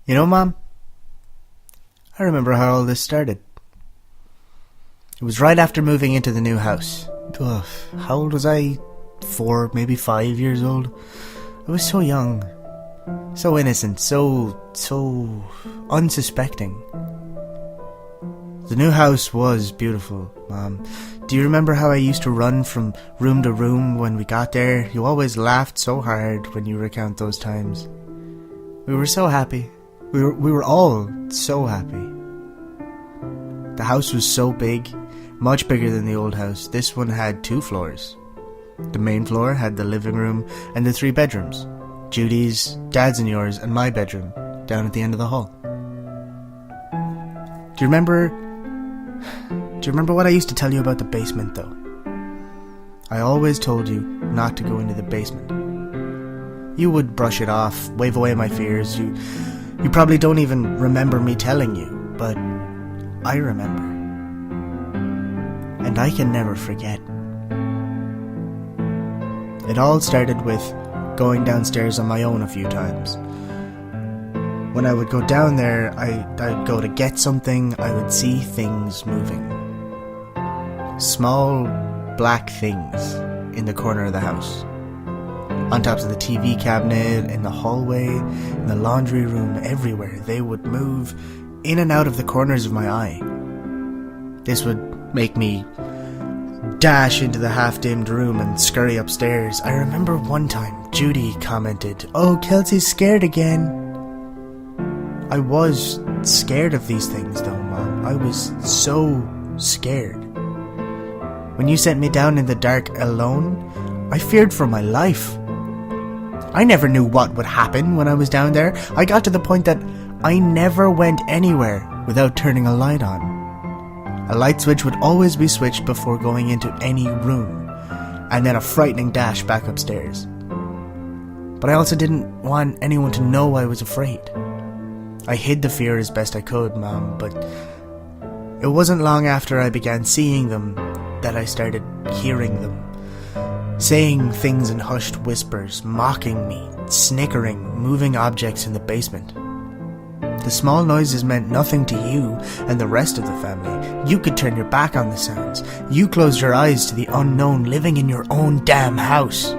You know, Mom, I remember how all this started. It was right after moving into the new house. Ugh, how old was I? 4, maybe 5 years old. I was so young, so innocent, so unsuspecting. The new house was beautiful, Mom. Do you remember how I used to run from room to room when we got there? You always laughed so hard when you recount those times. We were so happy. We were all so happy. The house was so big, much bigger than the old house. This one had 2 floors. The main floor had the living room and the 3 bedrooms. Judy's, Dad's and yours, and my bedroom, down at the end of the hall. Do you remember what I used to tell you about the basement, though? I always told you not to go into the basement. You would brush it off, wave away my fears. You probably don't even remember me telling you, but I remember. And I can never forget. It all started with going downstairs on my own a few times. When I would go down there, I'd go to get something, I would see things moving. Small, black things in the corner of the house. On tops of the TV cabinet, in the hallway, in the laundry room, everywhere. They would move in and out of the corners of my eye. This would make me dash into the half-dimmed room and scurry upstairs. I remember one time Judy commented, "Oh, Kelsey's scared again." I was scared of these things though, Mom. I was so scared. When you sent me down in the dark alone, I feared for my life. I never knew what would happen when I was down there. I got to the point that I never went anywhere without turning a light on. A light switch would always be switched before going into any room, and then a frightening dash back upstairs. But I also didn't want anyone to know I was afraid. I hid the fear as best I could, Mom, but it wasn't long after I began seeing them that I started hearing them. Saying things in hushed whispers, mocking me, snickering, moving objects in the basement. The small noises meant nothing to you and the rest of the family. You could turn your back on the sounds. You closed your eyes to the unknown living in your own damn house.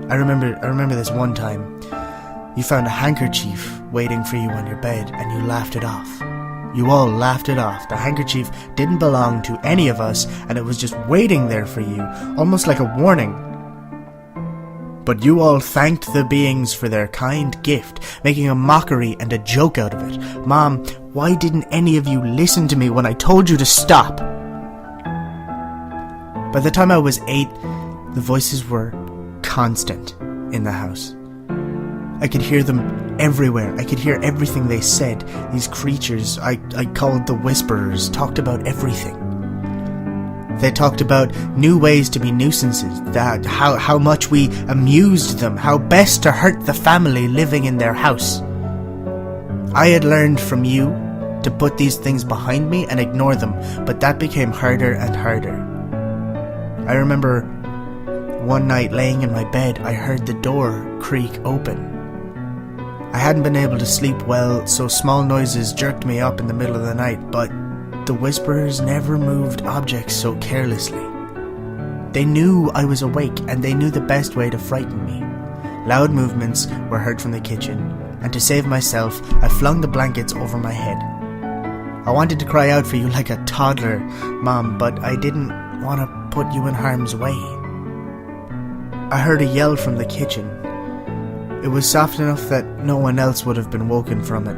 I remember this one time. You found a handkerchief waiting for you on your bed and you laughed it off. You all laughed it off. The handkerchief didn't belong to any of us and it was just waiting there for you, almost like a warning. But you all thanked the beings for their kind gift, making a mockery and a joke out of it. Mom, why didn't any of you listen to me when I told you to stop? By the time I was 8, the voices were constant in the house. I could hear them everywhere. I could hear everything they said. These creatures, I called the whisperers, talked about everything. They talked about new ways to be nuisances, that how much we amused them, how best to hurt the family living in their house. I had learned from you to put these things behind me and ignore them, but that became harder and harder. I remember one night laying in my bed, I heard the door creak open. I hadn't been able to sleep well, so small noises jerked me up in the middle of the night, but the whisperers never moved objects so carelessly. They knew I was awake, and they knew the best way to frighten me. Loud movements were heard from the kitchen, and to save myself, I flung the blankets over my head. I wanted to cry out for you like a toddler, Mom, but I didn't want to put you in harm's way. I heard a yell from the kitchen. It was soft enough that no one else would have been woken from it.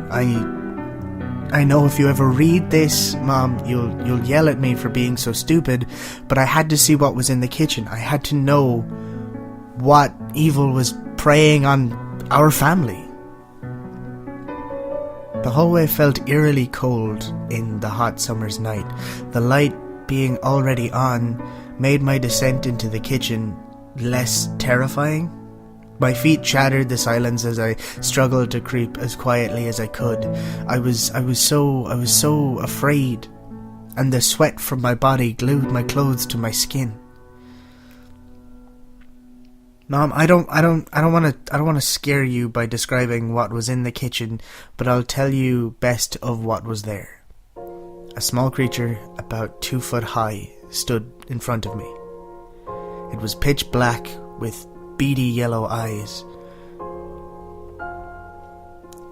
I know if you ever read this, Mom, you'll yell at me for being so stupid, but I had to see what was in the kitchen. I had to know what evil was preying on our family. The hallway felt eerily cold in the hot summer's night. The light being already on made my descent into the kitchen less terrifying. My feet shattered the silence as I struggled to creep as quietly as I could. I was so afraid, and the sweat from my body glued my clothes to my skin. Mom, I don't want to scare you by describing what was in the kitchen, but I'll tell you best of what was there. A small creature about 2 foot high stood in front of me. It was pitch black with beady yellow eyes.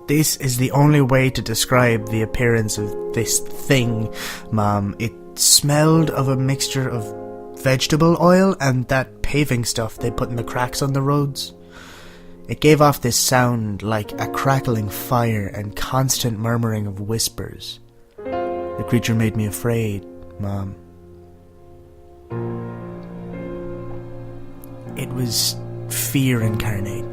This is the only way to describe the appearance of this thing, Mom. It smelled of a mixture of vegetable oil and that paving stuff they put in the cracks on the roads. It gave off this sound like a crackling fire and constant murmuring of whispers. The creature made me afraid, Mom. It was fear incarnate.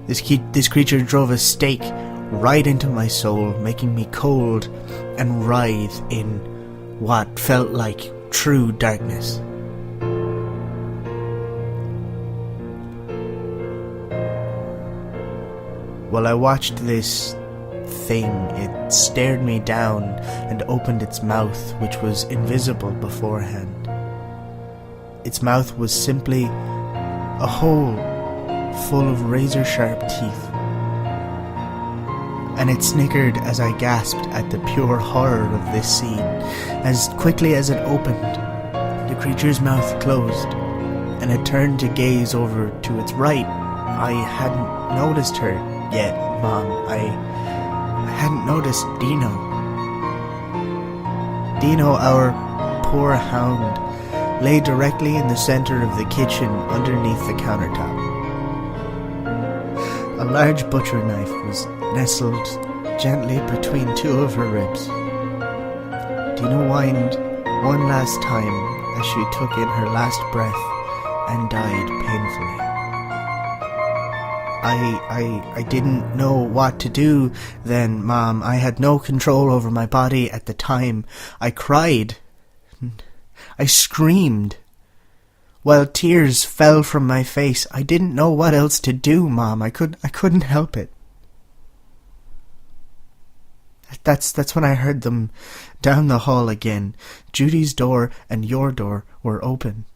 This creature drove a stake right into my soul, making me cold and writhe in what felt like true darkness. While I watched this thing, it stared me down and opened its mouth, which was invisible beforehand. Its mouth was simply a hole full of razor-sharp teeth. And it snickered as I gasped at the pure horror of this scene. As quickly as it opened, the creature's mouth closed, and it turned to gaze over to its right. I hadn't noticed her yet, Mom. I hadn't noticed Dino. Dino, our poor hound, lay directly in the center of the kitchen underneath the countertop. A large butcher knife was nestled gently between 2 of her ribs. Dina whined one last time as she took in her last breath and died painfully. I didn't know what to do then, Mom. I had no control over my body at the time. I cried. I screamed. While tears fell from my face, I didn't know what else to do, Mom. I couldn't help it. That's when I heard them down the hall again. Judy's door and your door were open.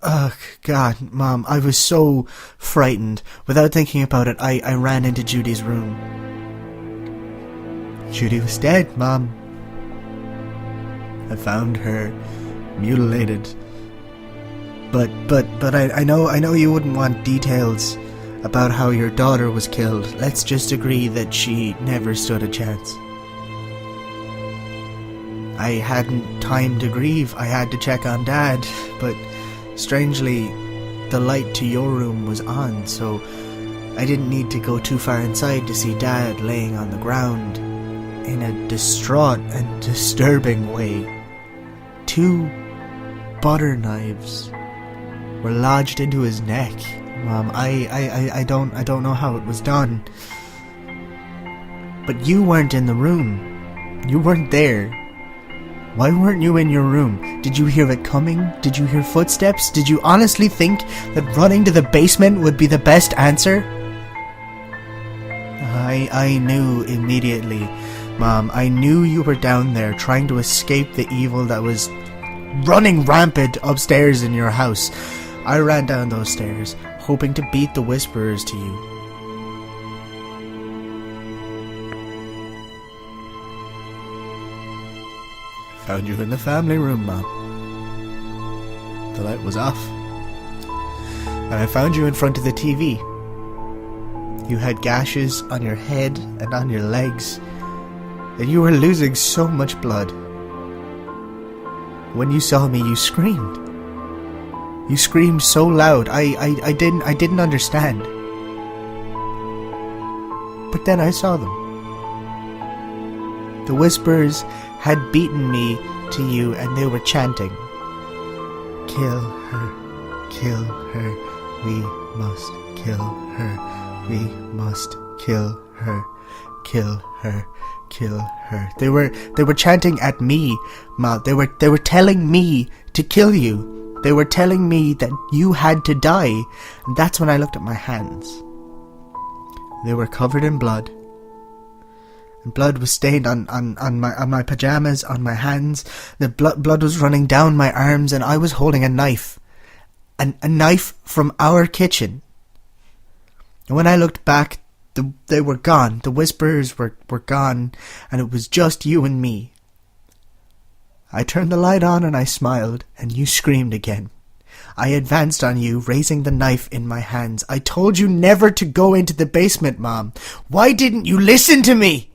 Ugh, God, Mom, I was so frightened. Without thinking about it, I ran into Judy's room. Judy was dead, Mom. I found her mutilated. But I know you wouldn't want details about how your daughter was killed. Let's just agree that she never stood a chance. I hadn't time to grieve. I had to check on Dad, but strangely, the light to your room was on, so I didn't need to go too far inside to see Dad laying on the ground in a distraught and disturbing way. 2 butter knives were lodged into his neck. Mom, I don't know how it was done. But you weren't in the room. You weren't there. Why weren't you in your room? Did you hear it coming? Did you hear footsteps? Did you honestly think that running to the basement would be the best answer? I knew immediately, Mom. I knew you were down there trying to escape the evil that was running rampant upstairs in your house. I ran down those stairs, hoping to beat the whisperers to you. Found you in the family room, Mom. The light was off. And I found you in front of the TV. You had gashes on your head and on your legs, and you were losing so much blood. When you saw me, you screamed. You screamed so loud, I didn't understand. But then I saw them. The whispers had beaten me to you, and they were chanting, "Kill her, kill her, we must kill her, we must kill her, kill her, kill her." They were chanting at me, Ma. They were telling me to kill you. They were telling me that you had to die, and that's when I looked at my hands. They were covered in blood. And blood was stained on my pajamas, on my hands. The blood was running down my arms, and I was holding a knife. A knife from our kitchen. And when I looked back, they were gone. The whispers were gone, and it was just you and me. I turned the light on and I smiled, and you screamed again. I advanced on you, raising the knife in my hands. I told you never to go into the basement, Mom. Why didn't you listen to me?